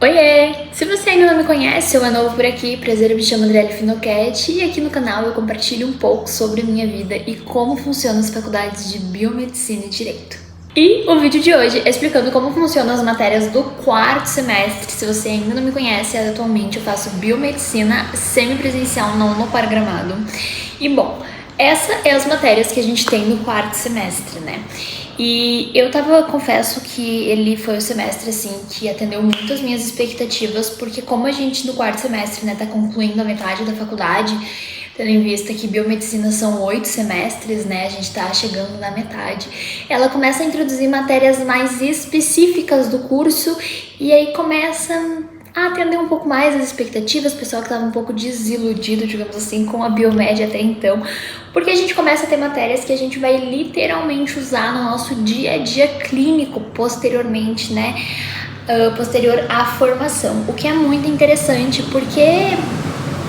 Oiê! Se você ainda não me conhece ou é novo por aqui, prazer, eu me chamo Adriele Finochet e aqui no canal eu compartilho um pouco sobre minha vida e como funcionam as faculdades de Biomedicina e Direito. E o vídeo de hoje é explicando como funcionam as matérias do quarto semestre. Se você ainda não me conhece, atualmente eu faço Biomedicina semipresencial, não no Pargramado. E bom, essas são as matérias que a gente tem no quarto semestre, né? E confesso que ele foi o semestre, assim, que atendeu muito as minhas expectativas, porque como a gente no quarto semestre, né, tá concluindo a metade da faculdade, tendo em vista que biomedicina são 8 semestres, né, a gente tá chegando na metade, ela começa a introduzir matérias mais específicas do curso, e aí começa a atender um pouco mais as expectativas, o pessoal que estava um pouco desiludido, digamos assim, com a biomédia até então, porque a gente começa a ter matérias que a gente vai literalmente usar no nosso dia a dia clínico posteriormente, né, posterior à formação, o que é muito interessante, porque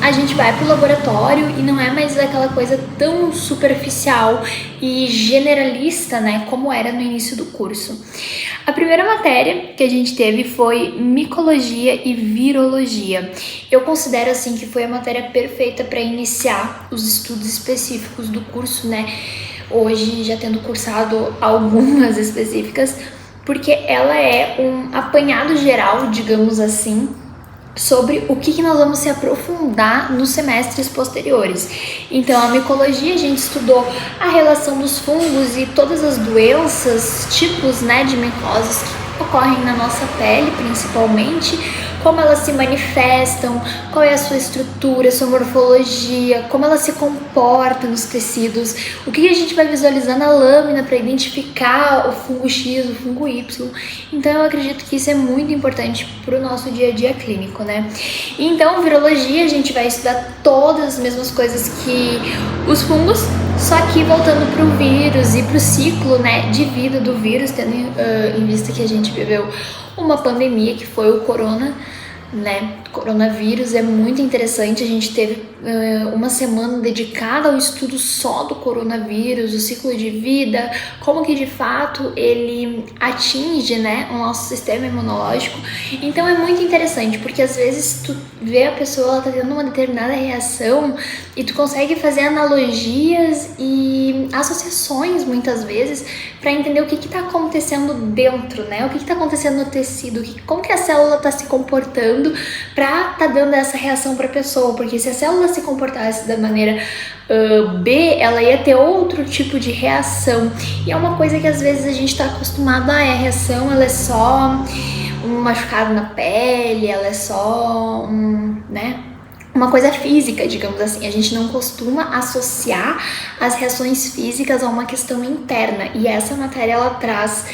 a gente vai pro laboratório e não é mais aquela coisa tão superficial e generalista, né, como era no início do curso. A primeira matéria que a gente teve foi micologia e virologia. Eu considero assim que foi a matéria perfeita para iniciar os estudos específicos do curso, né? Hoje já tendo cursado algumas específicas, porque ela é um apanhado geral, digamos assim, sobre o que nós vamos se aprofundar nos semestres posteriores. Então, a micologia, a gente estudou a relação dos fungos e todas as doenças, tipos, né, de micoses que ocorrem na nossa pele, principalmente, como elas se manifestam, qual é a sua estrutura, sua morfologia, como ela se comporta nos tecidos, o que a gente vai visualizar na lâmina para identificar o fungo X, o fungo Y. Então eu acredito que isso é muito importante para o nosso dia a dia clínico, né? Então, virologia, a gente vai estudar todas as mesmas coisas que os fungos, só que voltando para o vírus e para o ciclo, né, de vida do vírus, tendo em vista que a gente viveu uma pandemia que foi o coronavírus. É muito interessante. A gente teve uma semana dedicada ao estudo só do coronavírus, o ciclo de vida, como que de fato ele atinge, né, o nosso sistema imunológico. Então é muito interessante, porque às vezes tu vê a pessoa, ela tá tendo uma determinada reação e tu consegue fazer analogias e associações muitas vezes para entender o que tá acontecendo dentro, né? O que tá acontecendo no tecido, como que a célula tá se comportando pra tá dando essa reação pra pessoa, porque se a célula se comportasse da maneira B, ela ia ter outro tipo de reação, e é uma coisa que às vezes a gente tá acostumado a reação, ela é só um machucado na pele, ela é só uma coisa física, digamos assim. A gente não costuma associar as reações físicas a uma questão interna, e essa matéria ela traz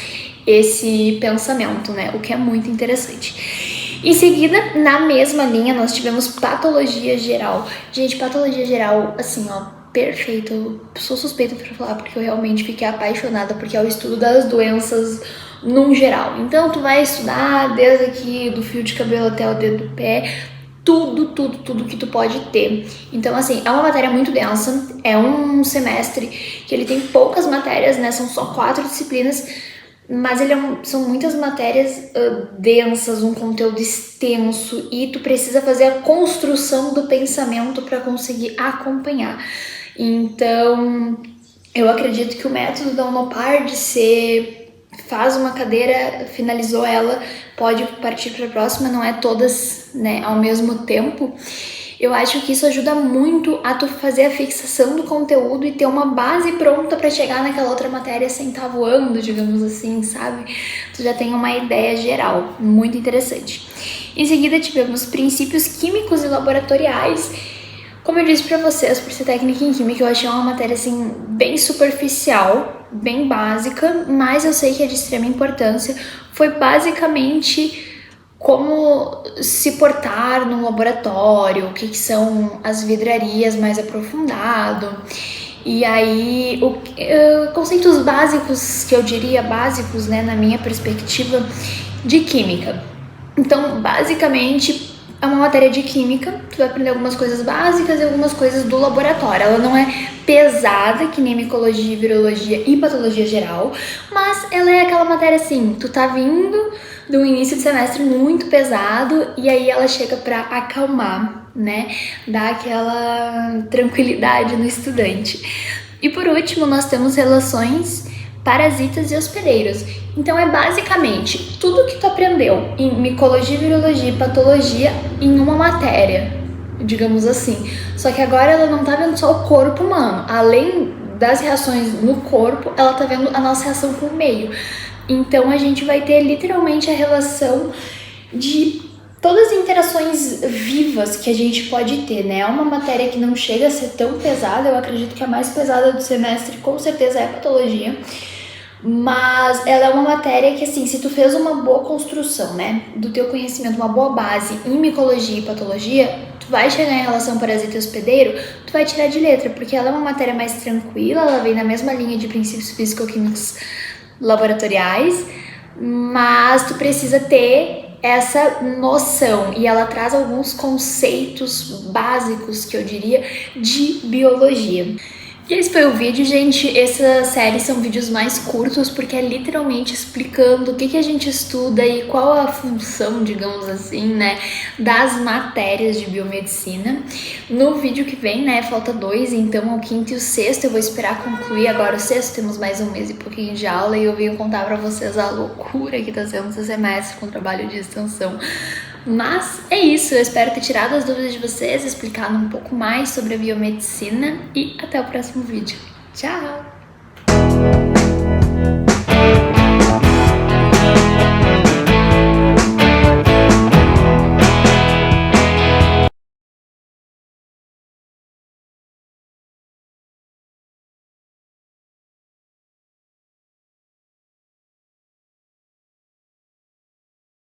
esse pensamento, né? O que é muito interessante. Em seguida, na mesma linha, nós tivemos patologia geral. Gente, patologia geral, assim, ó, perfeito. Eu sou suspeita pra falar, porque eu realmente fiquei apaixonada, porque é o estudo das doenças num geral. Então, tu vai estudar desde aqui do fio de cabelo até o dedo do pé, tudo que tu pode ter. Então, assim, é uma matéria muito densa, é um semestre que ele tem poucas matérias, né, são só 4 disciplinas, mas são muitas matérias densas, um conteúdo extenso, e tu precisa fazer a construção do pensamento para conseguir acompanhar. Então, eu acredito que o método da Unopar de ser faz uma cadeira, finalizou ela, pode partir para a próxima, não é todas, né, ao mesmo tempo. Eu acho que isso ajuda muito a tu fazer a fixação do conteúdo e ter uma base pronta para chegar naquela outra matéria sem estar voando, digamos assim, sabe? Tu já tem uma ideia geral, muito interessante. Em seguida tivemos princípios químicos e laboratoriais. Como eu disse pra vocês, por ser técnica em química, eu achei uma matéria, assim, bem superficial, bem básica, mas eu sei que é de extrema importância. Foi basicamente como se portar no laboratório, o que são as vidrarias mais aprofundado. E aí, conceitos básicos, que eu diria básicos, né, na minha perspectiva, de química. Então, basicamente, é uma matéria de química, tu vai aprender algumas coisas básicas e algumas coisas do laboratório. Ela não é pesada, que nem micologia, virologia e patologia geral, mas ela é aquela matéria assim, tu tá vindo de um início de semestre muito pesado e aí ela chega para acalmar, né? Dar aquela tranquilidade no estudante. E por último, nós temos relações parasitas e hospedeiros. Então é basicamente tudo que tu aprendeu em micologia, virologia e patologia em uma matéria, digamos assim. Só que agora ela não tá vendo só o corpo humano. Além das reações no corpo, ela tá vendo a nossa reação com o meio. Então a gente vai ter literalmente a relação de todas as interações vivas que a gente pode ter, né? É uma matéria que não chega a ser tão pesada, eu acredito que a mais pesada do semestre com certeza é a patologia, mas ela é uma matéria que, assim, se tu fez uma boa construção, né, do teu conhecimento, uma boa base em micologia e patologia, tu vai chegar em relação parasita e hospedeiro, tu vai tirar de letra, porque ela é uma matéria mais tranquila, ela vem na mesma linha de princípios físico-químicos laboratoriais, mas tu precisa ter essa noção e ela traz alguns conceitos básicos, que eu diria, de biologia. E esse foi o vídeo, gente. Essa série são vídeos mais curtos porque é literalmente explicando o que a gente estuda e qual a função, digamos assim, né, das matérias de biomedicina. No vídeo que vem, né, falta 2, então o quinto e o sexto eu vou esperar concluir agora o sexto, temos mais um mês e pouquinho de aula e eu venho contar pra vocês a loucura que tá sendo esse semestre com trabalho de extensão. Mas é isso, eu espero ter tirado as dúvidas de vocês, explicado um pouco mais sobre a biomedicina e até o próximo vídeo. Tchau!